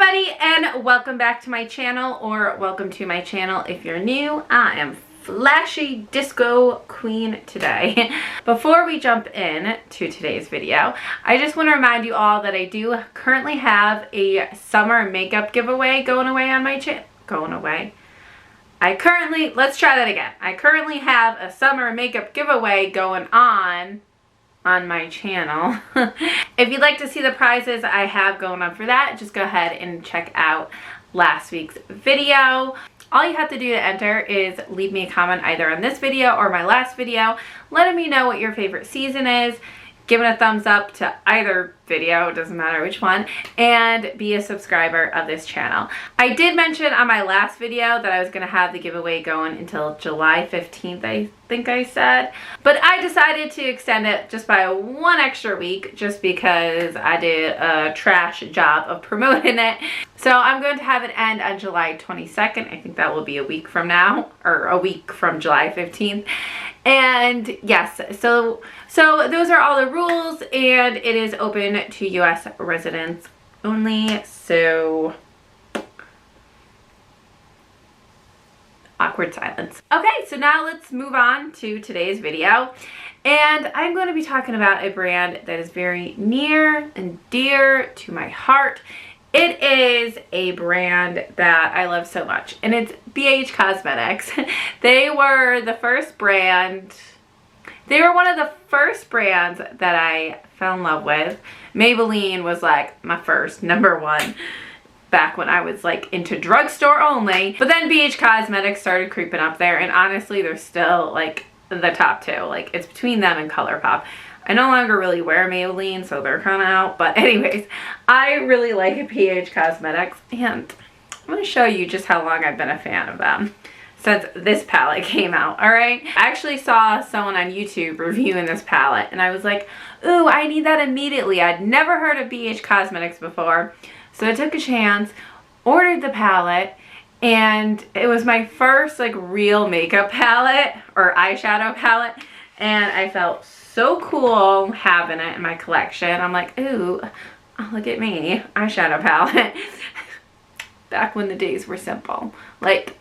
everybody, and welcome back to my channel, or welcome to my channel if you're new. I am Flashy Disco Queen today. Before we jump in to today's video, I just want to remind you all that I do currently have a summer makeup giveaway going away on my channel. Let's try that again. I currently have a summer makeup giveaway going on my channel. If you'd like to see the prizes I have going on for that, just go ahead and check out last week's video. All you have to do to enter is leave me a comment either on this video or my last video, letting me know what your favorite season is, giving a thumbs up to either video, doesn't matter which one, and be a subscriber of this channel. I did mention on my last video that I was going to have the giveaway going until July 15th, I think I said, but I decided to extend it just by one extra week just because I did a trash job of promoting it. So I'm going to have it end on July 22nd. I think that will be a week from now, or a week from July 15th. And yes, so those are all the rules, and it is open to US residents only. So awkward silence. Okay, so now let's move on to today's video, and I'm going to be talking about a brand that is very near and dear to my heart. It is a brand that I love so much, and it's BH Cosmetics. They were the first brand, they were one of the first brands that I fell in love with. Maybelline was like my first #1 back when I was like into drugstore only, but then BH Cosmetics started creeping up there, and honestly they're still like the top two. Like, it's between them and ColourPop. I no longer really wear Maybelline, so they're kind of out. But anyways, I really like BH Cosmetics, and I'm going to show you just how long I've been a fan of them since this palette came out, alright? I actually saw someone on YouTube reviewing this palette, and I was like, ooh, I need that immediately. I'd never heard of BH Cosmetics before, so I took a chance, ordered the palette, and it was my first like real makeup palette or eyeshadow palette, and I felt so cool having it in my collection. I'm like, ooh, look at me, eyeshadow palette. Back when the days were simple. Like,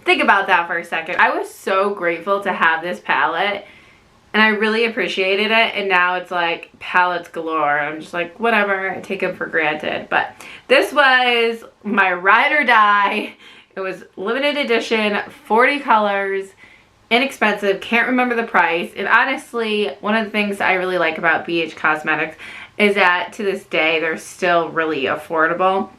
think about that for a second. I was so grateful to have this palette, and I really appreciated it, and now it's like palettes galore. I'm just like, whatever, I take them for granted. But this was my ride or die. It was limited edition, 40 colors, inexpensive, can't remember the price. And honestly, one of the things I really like about BH Cosmetics is that to this day they're still really affordable.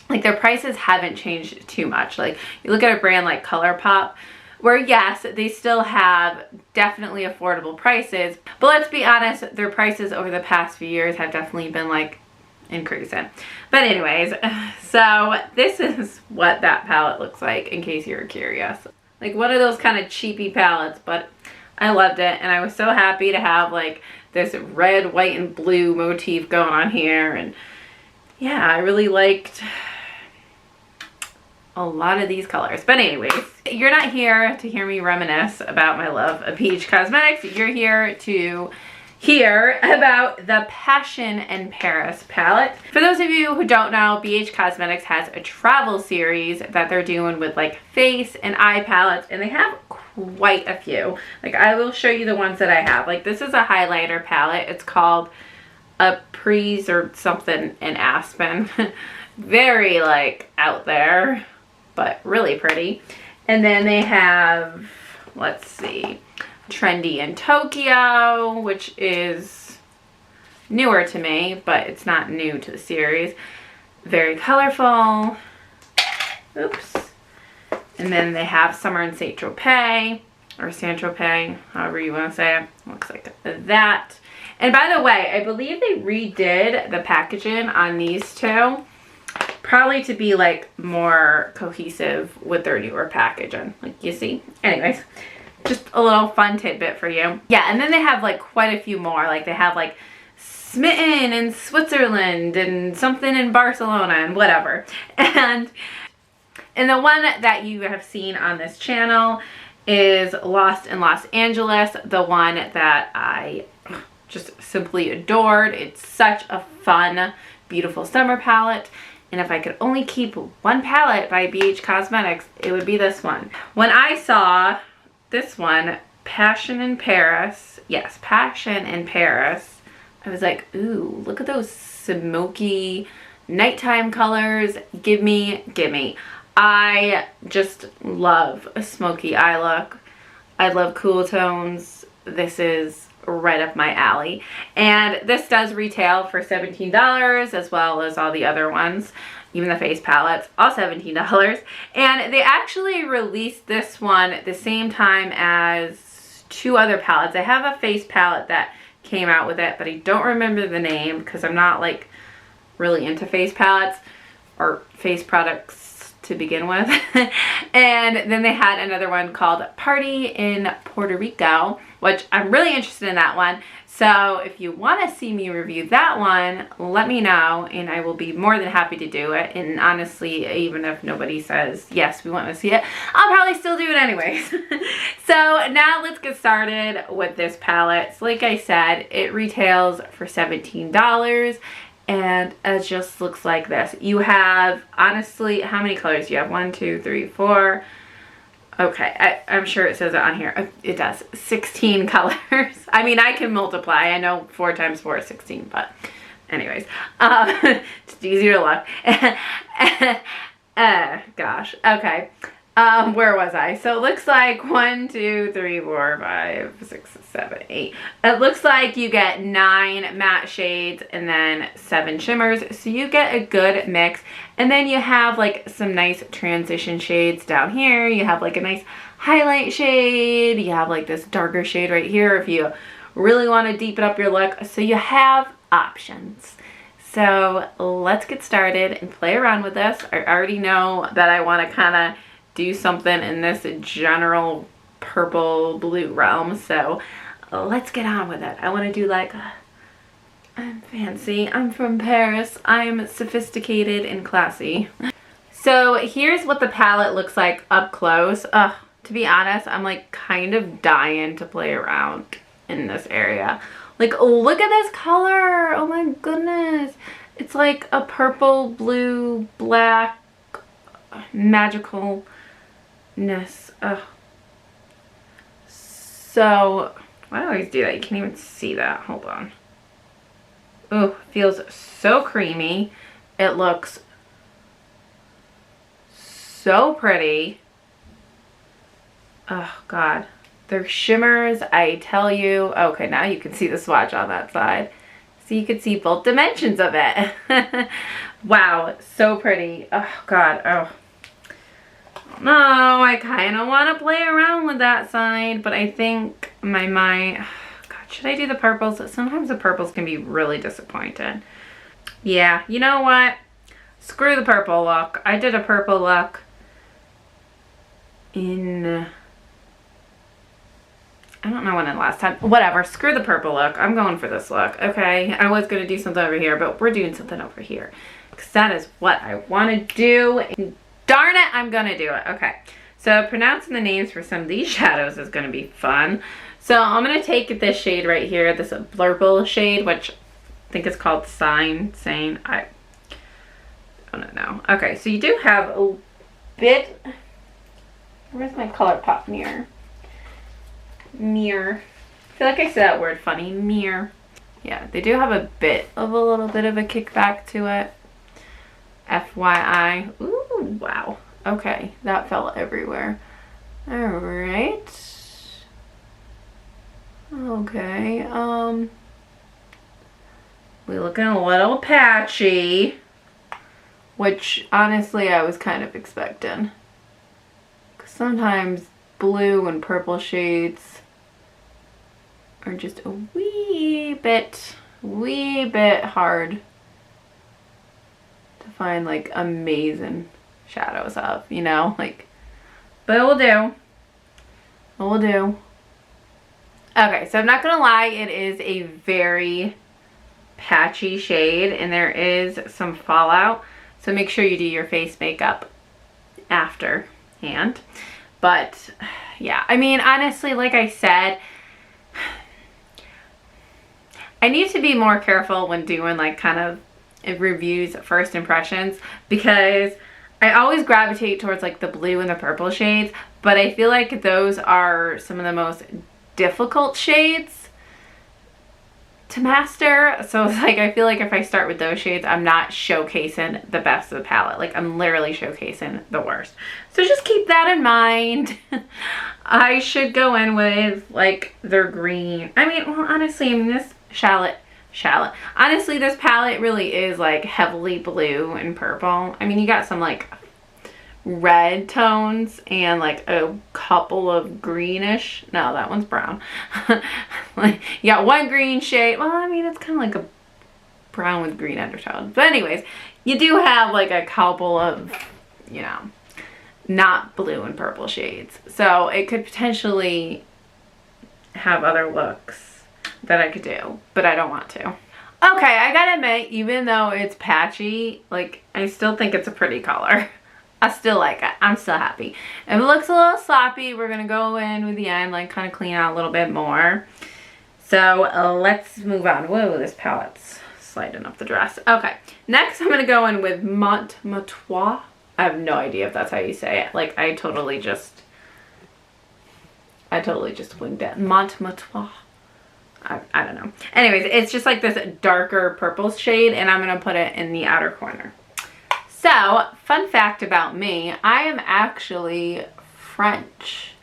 Like, their prices haven't changed too much. Like, you look at a brand like ColourPop, where yes, they still have definitely affordable prices, but let's be honest, their prices over the past few years have definitely been like increasing. But anyways, so this is what that palette looks like, in case you're curious. Like, one of those kind of cheapy palettes, but I loved it, and I was so happy to have like this red, white, and blue motif going on here. And yeah, I really liked a lot of these colors. But anyways, you're not here to hear me reminisce about my love of BH Cosmetics. You're here to hear about the Passion in Paris palette. For those of you who don't know, BH Cosmetics has a travel series that they're doing with like face and eye palettes, and they have quite a few. Like, I will show you the ones that I have. Like, this is a highlighter palette. It's called a Prise or something in Aspen. Very like out there, but really pretty. And then they have, let's see, Trendy in Tokyo, which is newer to me, but it's not new to the series. Very colorful. Oops. And then they have Summer in Saint-Tropez, or Saint-Tropez, however you want to say it. Looks like that. And by the way, I believe they redid the packaging on these two, probably to be like more cohesive with their newer packaging, like you see. Anyways, just a little fun tidbit for you. Yeah, and then they have like quite a few more. Like, they have like Smitten in Switzerland and something in Barcelona and whatever. And the one that you have seen on this channel is Lost in Los Angeles, the one that I just simply adored. It's such a fun beautiful summer palette. And if I could only keep one palette by BH Cosmetics, it would be this one. When I saw this one, Passion in Paris, yes, Passion in Paris, I was like, ooh, look at those smoky nighttime colors. Give me, give me. I just love a smoky eye look. I love cool tones. This is right up my alley. And this does retail for $17 as well as all the other ones. Even the face palettes, all $17. And they actually released this one at the same time as two other palettes. I have a face palette that came out with it, but I don't remember the name because I'm not like really into face palettes or face products to begin with. And then they had another one called Party in Puerto Rico, which I'm really interested in that one. So if you want to see me review that one, let me know and I will be more than happy to do it. And honestly, even if nobody says yes, we want to see it, I'll probably still do it anyways. So now let's get started with this palette. So like I said, it retails for $17. And it just looks like this. You have, honestly, how many colors do you have? 1, 2, 3, 4. Okay, I'm sure it says it on here. It does. 16 colors. I mean, I can multiply. I know 4 times 4 is 16, but anyways. It's easier to look. Gosh, okay. Where was I? So it looks like 1, 2, 3, 4, 5, 6, 7, 8. It looks like you get 9 matte shades and then 7 shimmers. So you get a good mix. And then you have like some nice transition shades down here. You have like a nice highlight shade. You have like this darker shade right here if you really want to deepen up your look. So you have options. So let's get started and play around with this. I already know that I want to kind of do something in this general purple blue realm, so let's get on with it. I want to do like, I'm fancy, I'm from Paris, I'm sophisticated and classy. So here's what the palette looks like up close. To be honest, I'm like kind of dying to play around in this area. Like, look at this color, oh my goodness. It's like a purple, blue, black, magical Ugh. So, why do I always do that? You can't even see that. Hold on. Ooh, feels so creamy. It looks so pretty. Oh, God. They're shimmers, I tell you. Okay, now you can see the swatch on that side. So you can see both dimensions of it. Wow, so pretty. Oh, God. Oh. No, I kind of want to play around with that side, but I think my mind, God, should I do the purples? Sometimes the purples can be really disappointing. Yeah, you know what? Screw the purple look. I did a purple look in, I don't know when the last time, whatever, screw the purple look. I'm going for this look, okay? I was going to do something over here, but we're doing something over here because that is what I want to do. Darn it, I'm gonna do it. Okay, so pronouncing the names for some of these shadows is gonna be fun. So I'm gonna take this shade right here, this blurple shade, which I think is called Sane. I don't know. Okay, so you do have a bit, where's my ColourPop mirror? Mirror. I feel like I said that word funny, mirror. Yeah, they do have a little bit of a kickback to it. FYI. Ooh, wow. Okay, that fell everywhere. Alright. Okay, we're looking a little patchy, which honestly I was kind of expecting. 'Cause sometimes blue and purple shades are just a wee bit hard find like amazing shadows of, you know, like, but it will do. It will do. Okay, so I'm not gonna lie, it is a very patchy shade and there is some fallout, so make sure you do your face makeup afterhand. But yeah, I mean, honestly, like I said, I need to be more careful when doing like kind of reviews first impressions, because I always gravitate towards like the blue and the purple shades, but I feel like those are some of the most difficult shades to master. So it's like, I feel like if I start with those shades, I'm not showcasing the best of the palette. Like, I'm literally showcasing the worst. So just keep that in mind. I should go in with like their green. I mean, well, honestly, I mean, this shallot. Honestly, this palette really is like heavily blue and purple. I mean, you got some like red tones and like a couple of greenish. No, that one's brown. Like, you got one green shade. Well, I mean, it's kind of like a brown with green undertones. But anyways, you do have like a couple of, you know, not blue and purple shades. So it could potentially have other looks that I could do, but I don't want to. Okay, I gotta admit, even though it's patchy, like, I still think it's a pretty color. I still like it. I'm still happy. If it looks a little sloppy, we're gonna go in with the end, like kind of clean out a little bit more. So let's move on. Whoa, this palette's sliding up the dress. Okay, next I'm gonna go in with Montmatois. I have no idea if that's how you say it. Like, I totally just winged it. Montmatois. I don't know. Anyways, it's just like this darker purple shade, and I'm gonna put it in the outer corner. So, fun fact about me, I am actually French.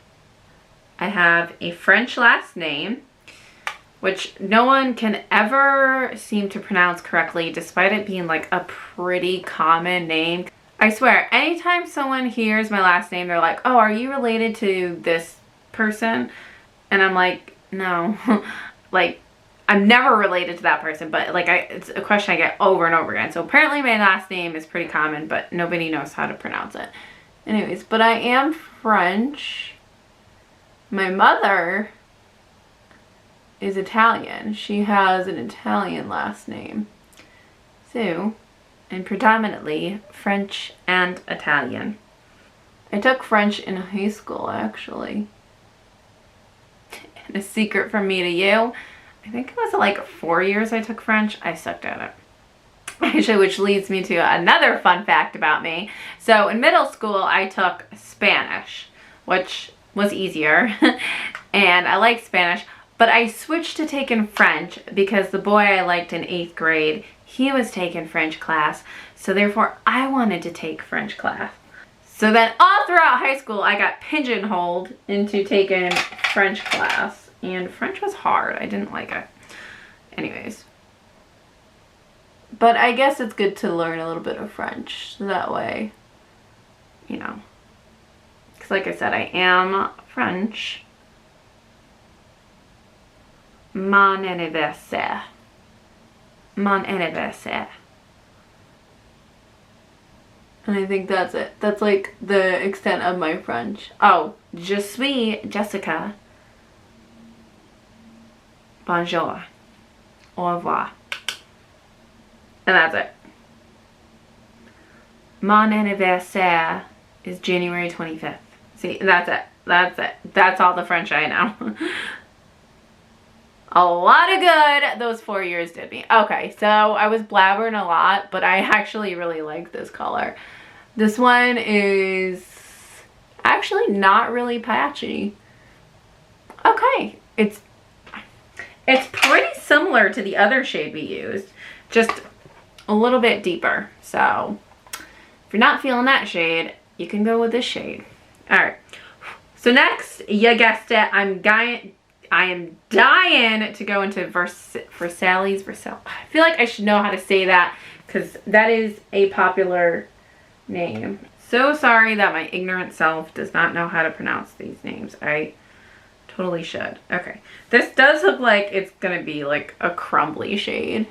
I have a French last name, which no one can ever seem to pronounce correctly, despite it being like a pretty common name. I swear, anytime someone hears my last name, they're like, oh, are you related to this person? And I'm like, no. Like, I'm never related to that person, but like, it's a question I get over and over again. So apparently my last name is pretty common, but nobody knows how to pronounce it. Anyways, but I am French. My mother is Italian. She has an Italian last name. So, and predominantly French and Italian. I took French in high school, actually. And a secret from me to you, I think it was like 4 years I took French. I sucked at it. Actually, which leads me to another fun fact about me. So in middle school, I took Spanish, which was easier. And I liked Spanish, but I switched to taking French because the boy I liked in 8th grade, he was taking French class. So therefore, I wanted to take French class. So then all throughout high school, I got pigeonholed into taking French class. And French was hard. I didn't like it. Anyways. But I guess it's good to learn a little bit of French. So that way, you know. Because like I said, I am French. Mon anniversaire. Mon anniversaire. And I think that's it. That's like the extent of my French. Oh, je suis Jessica. Bonjour. Au revoir. And that's it. Mon anniversaire is January 25th. See, that's it. That's it. That's all the French I know. A lot of good those 4 years did me. Okay, so I was blabbering a lot, but I actually really like this color. This one is actually not really patchy. Okay, it's pretty similar to the other shade we used, just a little bit deeper. So if you're not feeling that shade, you can go with this shade. All right, so next, you guessed it, I am dying to go into Versailles. I feel like I should know how to say that because that is a popular name. So sorry that my ignorant self does not know how to pronounce these names. I totally should. Okay. This does look like it's going to be like a crumbly shade.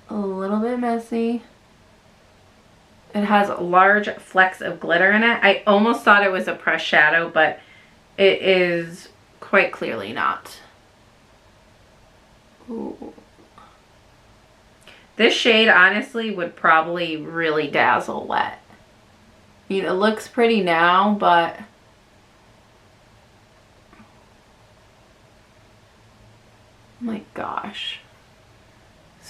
A little bit messy. It has large flecks of glitter in it. I almost thought it was a pressed shadow, but it is quite clearly not. Ooh. This shade honestly would probably really dazzle wet. I mean, it looks pretty now, but oh my gosh.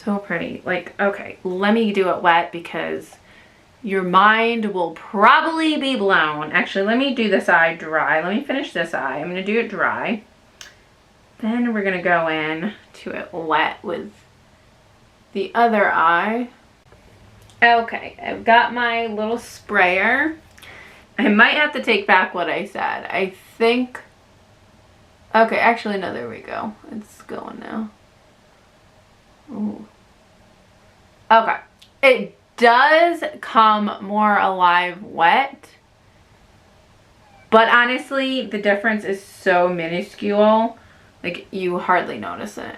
So pretty. Like, okay, let me do it wet because your mind will probably be blown. Actually, let me do this eye dry. Let me finish this eye. I'm going to do it dry. Then we're going to go in to it wet with the other eye. Okay, I've got my little sprayer. I might have to take back what I said. I think... Okay, actually, no, there we go. It's going now. Ooh. Okay. It does come more alive wet, but honestly the difference is so minuscule, like you hardly notice it.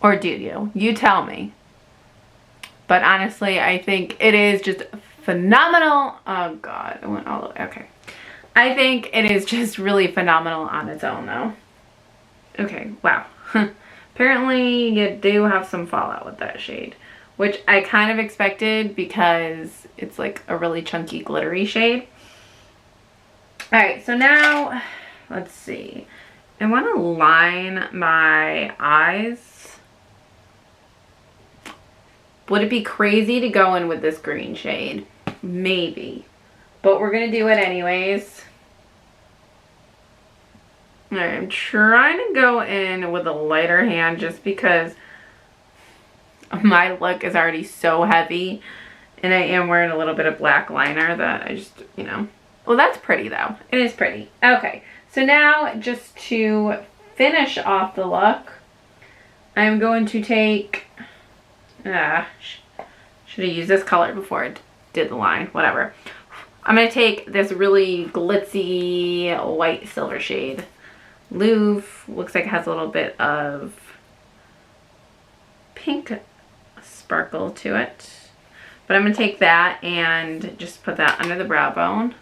Or do you? You tell me. But honestly, I think it is just phenomenal. Oh God, I went all the way. Okay. I think it is just really phenomenal on its own though. Okay, wow. Apparently you do have some fallout with that shade, which I kind of expected because it's like a really chunky glittery shade. Alright, so now, let's see. I want to line my eyes. Would it be crazy to go in with this green shade? Maybe. But we're going to do it anyways. I'm trying to go in with a lighter hand just because my look is already so heavy. And I am wearing a little bit of black liner that I just, you know. Well, that's pretty though. It is pretty. Okay. So now just to finish off the look, I'm going to take... should have used this color before I did the line. Whatever. I'm going to take this really glitzy white silver shade. Louvre looks like it has a little bit of pink sparkle to it. But I'm going to take that and just put that under the brow bone.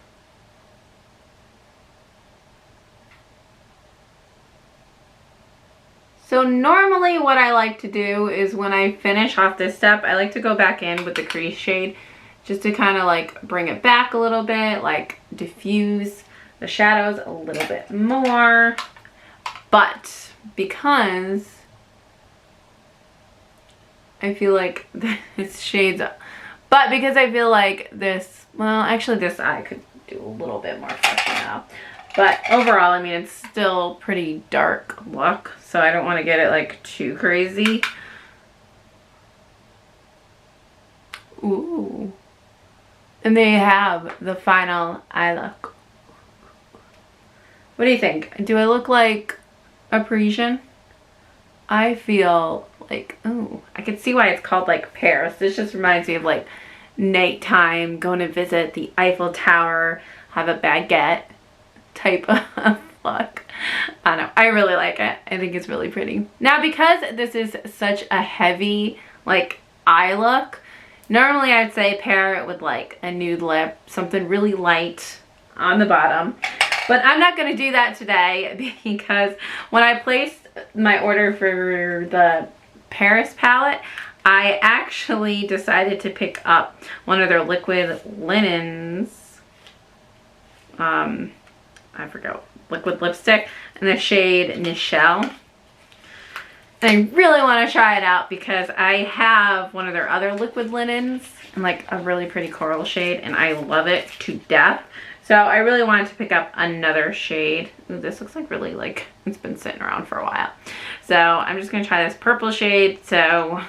So normally what I like to do is when I finish off this step, I like to go back in with the crease shade just to kind of like bring it back a little bit, like diffuse the shadows a little bit more. But because I feel like this shades up, but because I feel like this, well, actually this eye could do a little bit more freshen up. But overall, I mean, it's still pretty dark look, so I don't want to get it like too crazy. Ooh. And they have the final eye look. What do you think? Do I look like a Parisian? I feel like, ooh, I can see why it's called like Paris. This just reminds me of like nighttime, going to visit the Eiffel Tower, have a baguette type of look. I don't know. I really like it. I think it's really pretty. Now, because this is such a heavy like eye look, normally I'd say pair it with like a nude lip, something really light on the bottom. But I'm not going to do that today because when I placed my order for the Paris palette, I actually decided to pick up one of their liquid linens. I forgot, liquid lipstick in the shade Nichelle. And I really want to try it out because I have one of their other liquid linens in like a really pretty coral shade and I love it to death. So I really wanted to pick up another shade. Ooh, this looks like really like it's been sitting around for a while. So I'm just going to try this purple shade. So,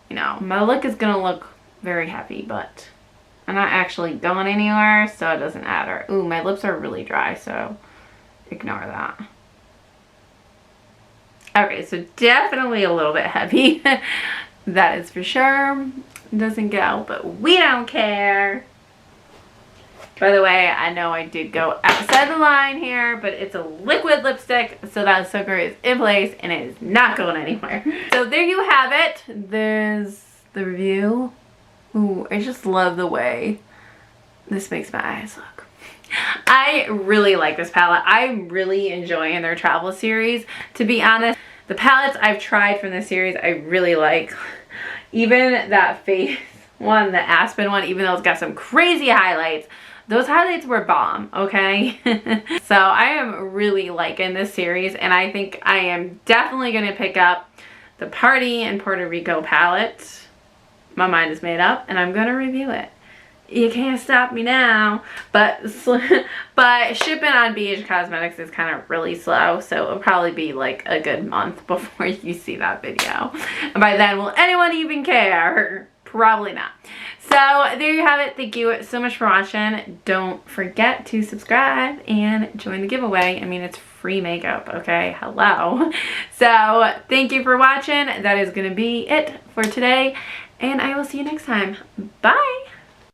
you know, my look is going to look very heavy, but I'm not actually going anywhere, so it doesn't matter. Ooh, my lips are really dry, so ignore that. Okay, so definitely a little bit heavy. That is for sure. Doesn't go, but we don't care. By the way, I know I did go outside the line here, but it's a liquid lipstick, so that sucker is in place and it is not going anywhere. So there you have it. There's the review. Ooh, I just love the way this makes my eyes look. I really like this palette. I'm really enjoying their travel series. To be honest, the palettes I've tried from this series, I really like. Even that face one, the Aspen one, even though it's got some crazy highlights, those highlights were bomb, okay? So I am really liking this series, and I think I am definitely going to pick up the Party in Puerto Rico palette. My mind is made up, and I'm going to review it. You can't stop me now. But shipping on BH Cosmetics is kind of really slow, so it'll probably be like a good month before you see that video. And by then, will anyone even care? Probably not. So there you have it. Thank you so much for watching. Don't forget to subscribe and join the giveaway. I mean, it's free makeup, okay? Hello. So thank you for watching. That is going to be it for today, and I will see you next time. Bye.